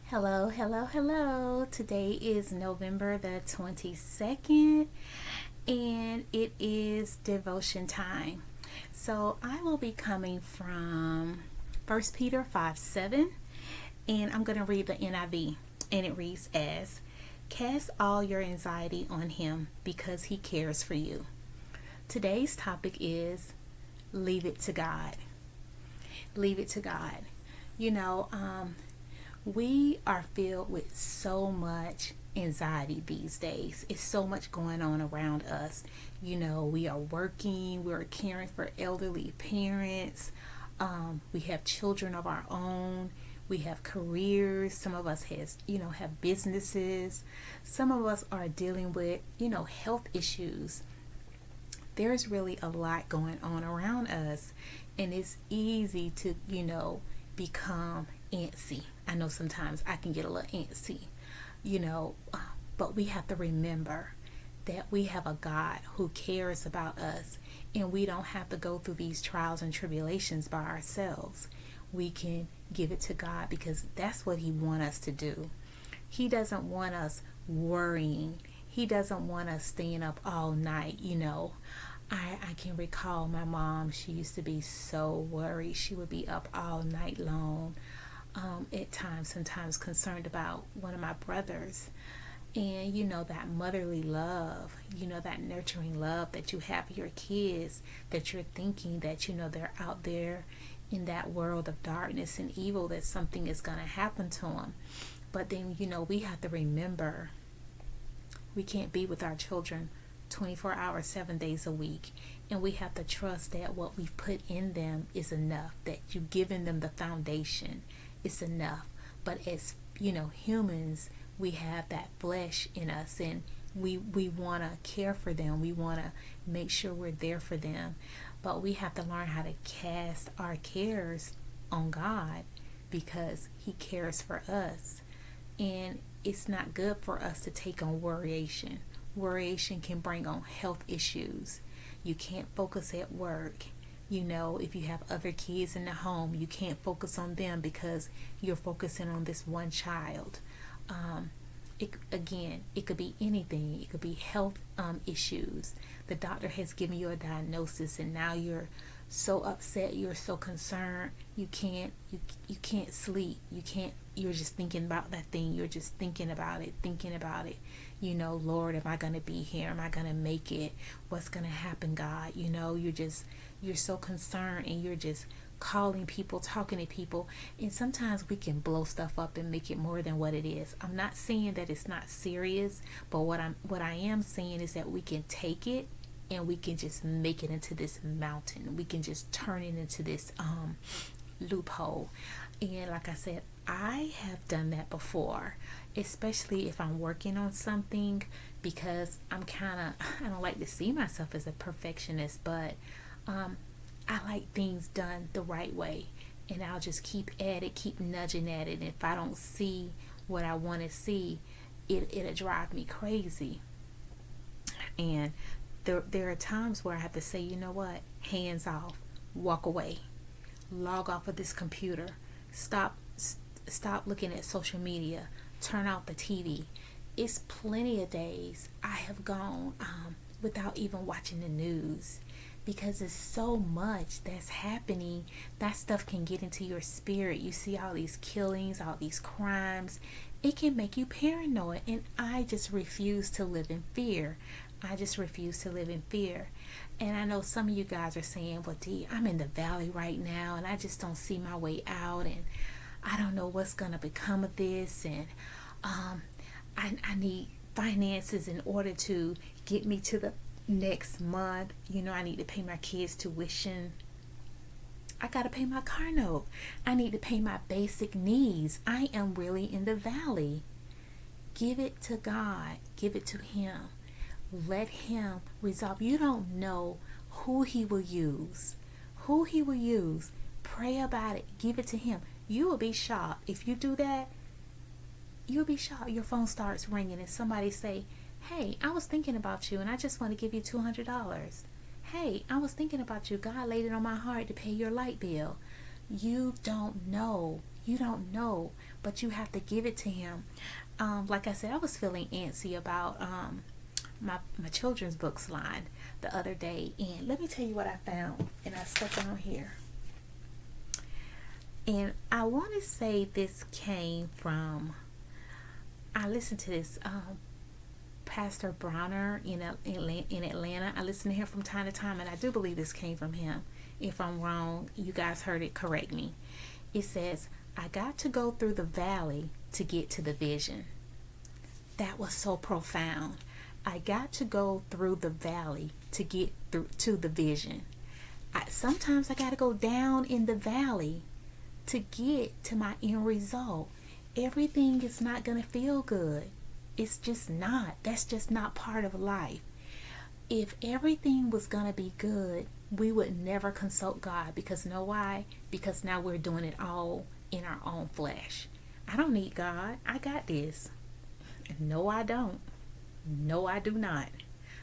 Hello, hello, hello. Today is November the 22nd and it is devotion time. So I will be coming from 1 Peter 5:7, and I'm going to read the NIV, and it reads as, "Cast all your anxiety on him because he cares for you." Today's topic is leave it to God. Leave it to God. You know, we are filled with so much anxiety these days. It's so much going on around us. We are working, we're caring for elderly parents, we have children of our own, we have careers, some of us have businesses, some of us are dealing with health issues. There's really a lot going on around us, and it's easy to become antsy. I know sometimes I can get a little antsy, you know, but we have to remember that we have a God who cares about us, and we don't have to go through these trials and tribulations by ourselves. We can give it to God because that's what He wants us to do. He doesn't want us worrying. He doesn't want us staying up all night. I can recall my mom. She used to be so worried. She would be up all night long, at times, sometimes concerned about one of my brothers. And that motherly love, that nurturing love that you have for your kids, that you're thinking that they're out there in that world of darkness and evil, that something is going to happen to them. But then we have to remember we can't be with our children 24 hours, 7 days a week. And we have to trust that what we've put in them is enough, that you've given them the foundation. It's enough. But as humans, we have that flesh in us, and we want to care for them. We want to make sure we're there for them. But we have to learn how to cast our cares on God because He cares for us. And it's not good for us to take on worryation. Worryation can bring on health issues. You can't focus at work. If you have other kids in the home, you can't focus on them because you're focusing on this one child. It could be anything. It could be health issues. The doctor has given you a diagnosis, and now you're so upset, you're so concerned, you can't sleep. You're just thinking about that thing. You're just thinking about it. Lord, am I going to be here? Am I going to make it? What's going to happen, God? You're so concerned, and you're just calling people, talking to people. And sometimes we can blow stuff up and make it more than what it is. I'm not saying that it's not serious, but what I am saying is that we can take it and we can just make it into this mountain. We can just turn it into this loophole. And like I said, I have done that before, especially if I'm working on something, because I don't like to see myself as a perfectionist, but I like things done the right way, and I'll just keep at it, keep nudging at it. And if I don't see what I want to see, it'll drive me crazy. And there are times where I have to say, you know what, hands off, walk away, log off of this computer, stop looking at social media, turn off the TV. It's plenty of days I have gone without even watching the news, because it's so much that's happening. That stuff can get into your spirit. You see all these killings, all these crimes. It can make you paranoid, and I just refuse to live in fear. And I know some of you guys are saying, well, Dee, I'm in the valley right now, and I just don't see my way out, and I don't know what's going to become of this, and I need finances in order to get me to the next month. I need to pay my kids' tuition. I got to pay my car note. I need to pay my basic needs. I am really in the valley. Give it to God. Give it to Him. Let Him resolve. You don't know who He will use. Pray about it. Give it to Him. You will be shocked. If you do that, you'll be shocked. Your phone starts ringing and somebody say, hey, I was thinking about you and I just want to give you $200. Hey, I was thinking about you. God laid it on my heart to pay your light bill. You don't know. You don't know, but you have to give it to him. Like I said, I was feeling antsy about my children's books line the other day, and let me tell you what I found, and I stuck it on here. And I want to say this came from, I listened to this Pastor Bronner in Atlanta. I listen to him from time to time, and I do believe this came from him. If I'm wrong, you guys heard it, correct me. It says, I got to go through the valley to get to the vision. That was so profound. I got to go through the valley to get through to the vision. Sometimes I got to go down in the valley to get to my end result. Everything is not going to feel good. It's just not. That's just not part of life. If everything was going to be good, we would never consult God, because know why? Because now we're doing it all in our own flesh. I don't need God. I got this. No, I don't. No, I do not.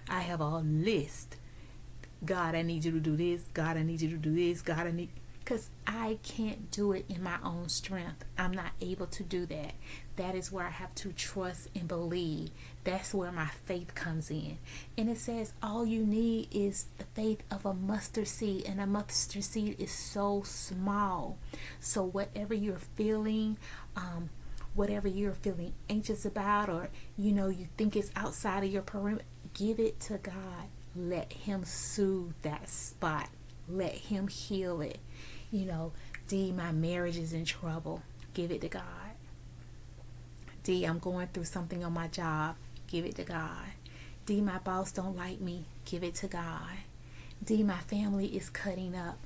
I have a list. God, I need you to do this. God, I need you to do this. God, I need... Because I can't do it in my own strength. I'm not able to do that. That is where I have to trust and believe. That's where my faith comes in. And it says all you need is the faith of a mustard seed. And a mustard seed is so small. So whatever you're feeling, anxious about, or you think it's outside of your perimeter, give it to God. Let him soothe that spot. Let him heal it. D, my marriage is in trouble. Give it to God. D, I'm going through something on my job. Give it to God. D, my boss don't like me. Give it to God. D, my family is cutting up.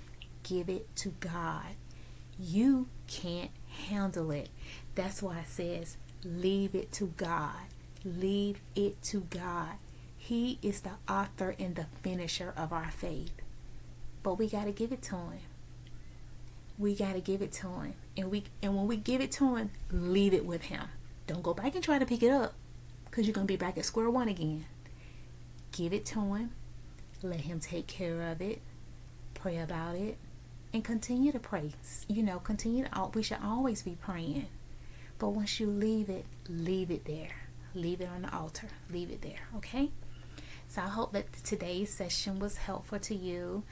Give it to God. You can't handle it. That's why it says, leave it to God. Leave it to God. He is the author and the finisher of our faith. But we got to give it to him. We got to give it to him. And when we give it to him, leave it with him. Don't go back and try to pick it up, because you're going to be back at square one again. Give it to him. Let him take care of it. Pray about it. And continue to pray. We should always be praying. But once you leave it there. Leave it on the altar. Leave it there. Okay? So I hope that today's session was helpful to you.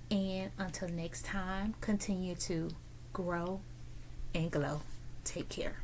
And until next time, continue to grow and glow. Take care.